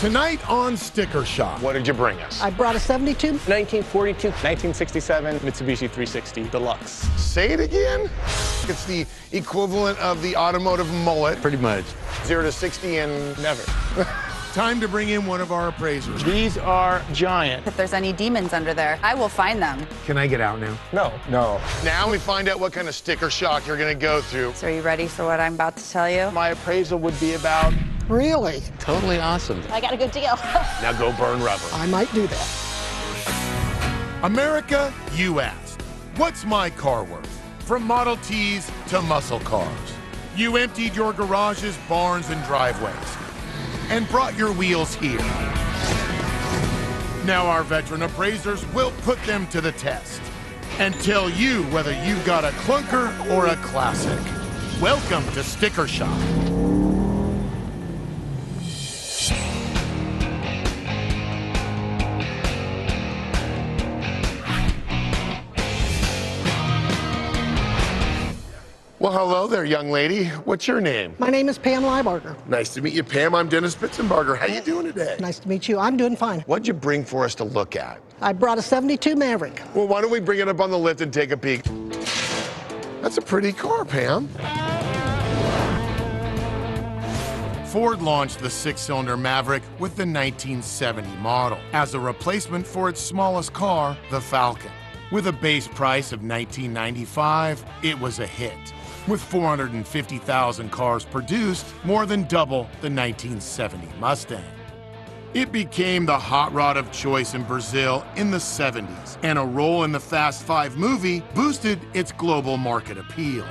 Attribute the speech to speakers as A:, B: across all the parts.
A: Tonight on Sticker Shock.
B: What did you bring us?
C: I brought a 72.
D: 1942, 1967 Mitsubishi 360 Deluxe.
B: Say it again? It's the equivalent of the automotive mullet.
D: Pretty much.
B: 0 to 60 and
D: Never.
A: Time to bring in one of our appraisers.
D: These are giant.
E: If there's any demons under there, I will find them.
F: Can I get out now?
D: No. No.
B: now we find out what kind of sticker shock you're gonna go through.
E: So are you ready for what I'm about to tell you?
D: My appraisal would be about...
C: Really?
D: Totally awesome.
E: I got a good deal.
B: Now go burn rubber.
C: I might do that.
A: America, you asked, what's my car worth? From Model Ts to muscle cars. You emptied your garages, barns, and driveways and brought your wheels here. Now our veteran appraisers will put them to the test and tell you whether you've got a clunker or a classic. Welcome to Sticker Shock.
B: Well, hello there, young lady. What's your name?
C: My name is Pam Liebarger.
B: Nice to meet you, Pam. I'm Dennis Spitzenbarger. How you doing today?
C: Nice to meet you. I'm doing fine.
B: What'd you bring for us to look at?
C: I brought a 72 Maverick.
B: Well, why don't we bring it up on the lift and take a peek? That's a pretty car, Pam.
A: Ford launched the six-cylinder Maverick with the 1970 model as a replacement for its smallest car, the Falcon. With a base price of $1995, it was a hit. With 450,000 cars produced, more than double the 1970 Mustang. It became the hot rod of choice in Brazil in the 70s, and a role in the Fast Five movie boosted its global market appeal.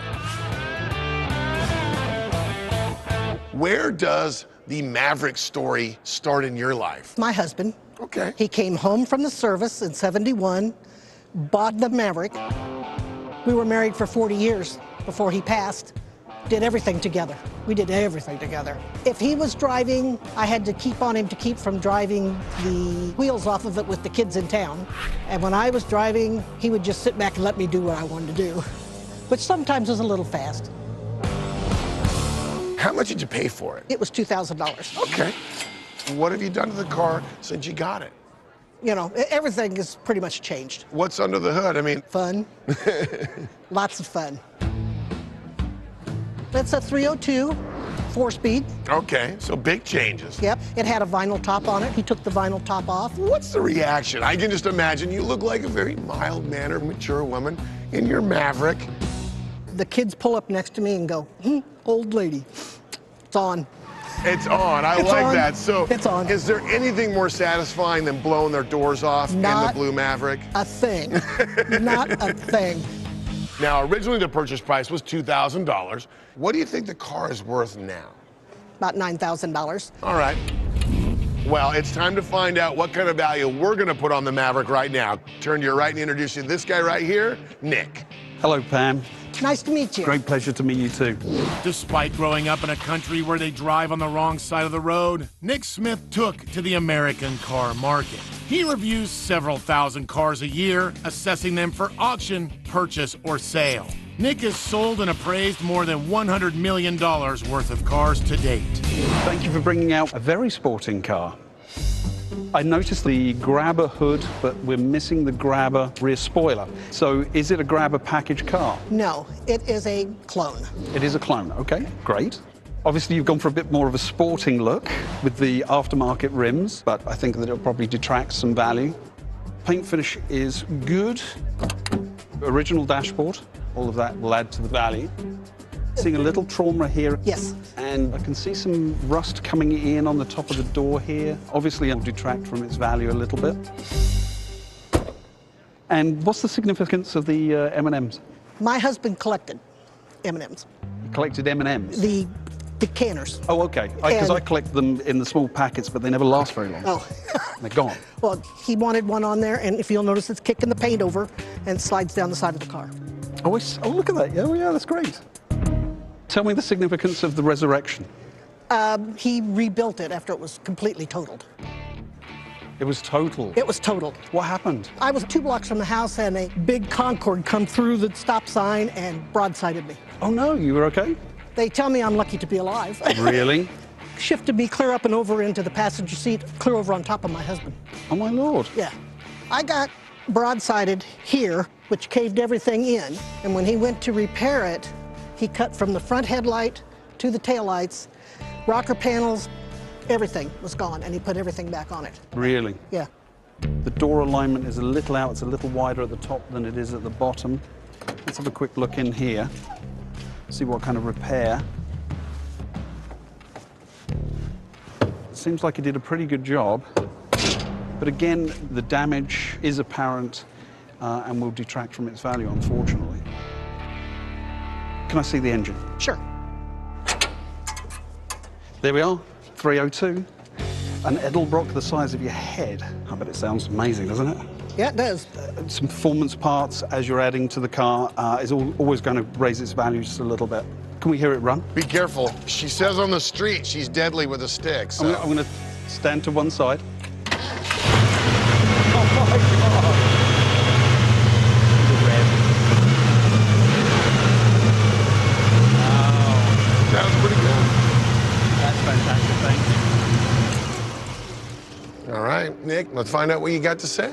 B: Where does the Maverick story start in your life?
C: My husband.
B: Okay.
C: He came home from the service in 71, bought the Maverick. We were married for 40 years before he passed. Did everything together. We did everything together. If he was driving, I had to keep on him to keep from driving the wheels off of it with the kids in town. And when I was driving, he would just sit back and let me do what I wanted to do, which sometimes was a little fast.
B: How much did you pay for it?
C: It was $2,000.
B: Okay. What have you done to the car since you got it?
C: You know, everything has pretty much changed.
B: What's under the hood? I mean...
C: Fun. Lots of fun. That's a 302, 4-speed.
B: Okay, so big changes.
C: Yep, it had a vinyl top on it. He took the vinyl top off.
B: What's the reaction? I can just imagine you look like a very mild-mannered, mature woman in your Maverick.
C: The kids pull up next to me and go, old lady, it's on.
B: It's on. I
C: It's
B: like
C: on.
B: that. So,
C: It's on.
B: Is there anything more satisfying than blowing their doors off in the
C: Not
B: blue Maverick?
C: A thing. Not a thing.
B: Now, originally the purchase price was $2,000. What do you think the car is worth now?
C: About $9,000.
B: All right. Well, it's time to find out what kind of value we're going to put on the Maverick right now. Turn to your right and introduce you to this guy right here, Nick.
F: Hello, Pam.
C: Nice to meet you.
F: Great pleasure to meet you too.
A: Despite growing up in a country where they drive on the wrong side of the road, Nick Smith took to the American car market. He reviews several thousand cars a year, assessing them for auction, purchase, or sale. Nick has sold and appraised more than $100 million worth of cars to date.
F: Thank you for bringing out a very sporting car. I noticed the grabber hood, but we're missing the grabber rear spoiler. So is it a grabber package car?
C: No, it is a clone.
F: It is a clone, okay, great. Obviously you've gone for a bit more of a sporting look with the aftermarket rims, but I think that it'll probably detract some value. Paint finish is good. Original dashboard, all of that will add to the value. Seeing a little trauma here.
C: Yes.
F: And I can see some rust coming in on the top of the door here. Obviously, it'll detract from its value a little bit. And what's the significance of the M&Ms?
C: My husband collected M&Ms.
F: You collected M&Ms?
C: The canners.
F: Oh, okay. Because
C: And-
F: I collect them in the small packets, but they never last very long.
C: Oh.
F: They're gone.
C: Well, he wanted one on there, and if you'll notice, it's kicking the paint over and slides down the side of the car.
F: Oh, look at that. Oh, yeah, that's great. Tell me the significance of the resurrection.
C: He rebuilt it after it was completely totaled.
F: It was total.
C: It was totaled.
F: What happened?
C: I was 2 blocks from the house, and a big Concorde come through the stop sign and broadsided me.
F: Oh, no, you were okay?
C: They tell me I'm lucky to be alive.
F: Really?
C: shifted me clear up and over into the passenger seat, clear over on top of my husband.
F: Oh, my Lord.
C: Yeah. I got broadsided here, which caved everything in. And when he went to repair it, he cut from the front headlight to the taillights, rocker panels, everything was gone, and he put everything back on it.
F: Really?
C: Yeah.
F: The door alignment is a little out. It's a little wider at the top than it is at the bottom. Let's have a quick look in here, see what kind of repair. Seems like he did a pretty good job. But again, the damage is apparent and will detract from its value, unfortunately. Can I see the engine?
C: Sure.
F: There we are, 302. An Edelbrock the size of your head. I bet it sounds amazing, doesn't it?
C: Yeah, it does.
F: Some performance parts as you're adding to the car is always going to raise its value just a little bit. Can we hear it run?
B: Be careful. She says on the street she's deadly with a stick. So.
F: I'm going to stand to one side. Oh my God! The rev. Wow.
B: Sounds pretty good.
F: That's fantastic, thank you.
B: All right, Nick, let's find out what you got to say.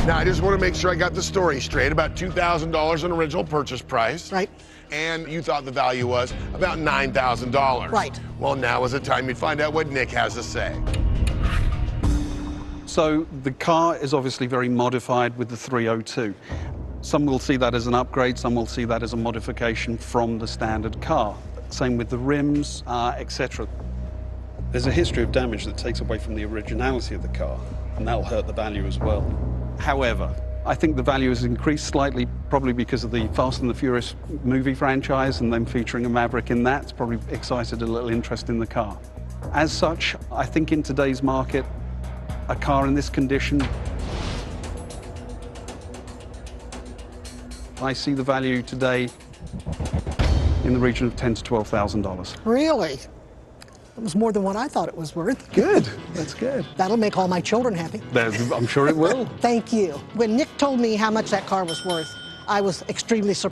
B: Now, I just want to make sure I got the story straight. About $2,000 in original purchase price.
C: Right.
B: And you thought the value was about $9,000.
C: Right.
B: Well, now is the time you'd find out what Nick has to say.
F: So the car is obviously very modified with the 302. Some will see that as an upgrade, some will see that as a modification from the standard car. Same with the rims, etc. There's a history of damage that takes away from the originality of the car, and that'll hurt the value as well. However, I think the value has increased slightly, probably because of the Fast and the Furious movie franchise and them featuring a Maverick in that. It's probably excited a little interest in the car. As such, I think in today's market, a car in this condition, I see the value today in the region of $10,000 to $12,000.
C: Really? It was more than what I thought it was worth.
F: Good, that's good.
C: That'll make all my children happy.
F: I'm sure it will.
C: Thank you. When Nick told me how much that car was worth, I was extremely surprised.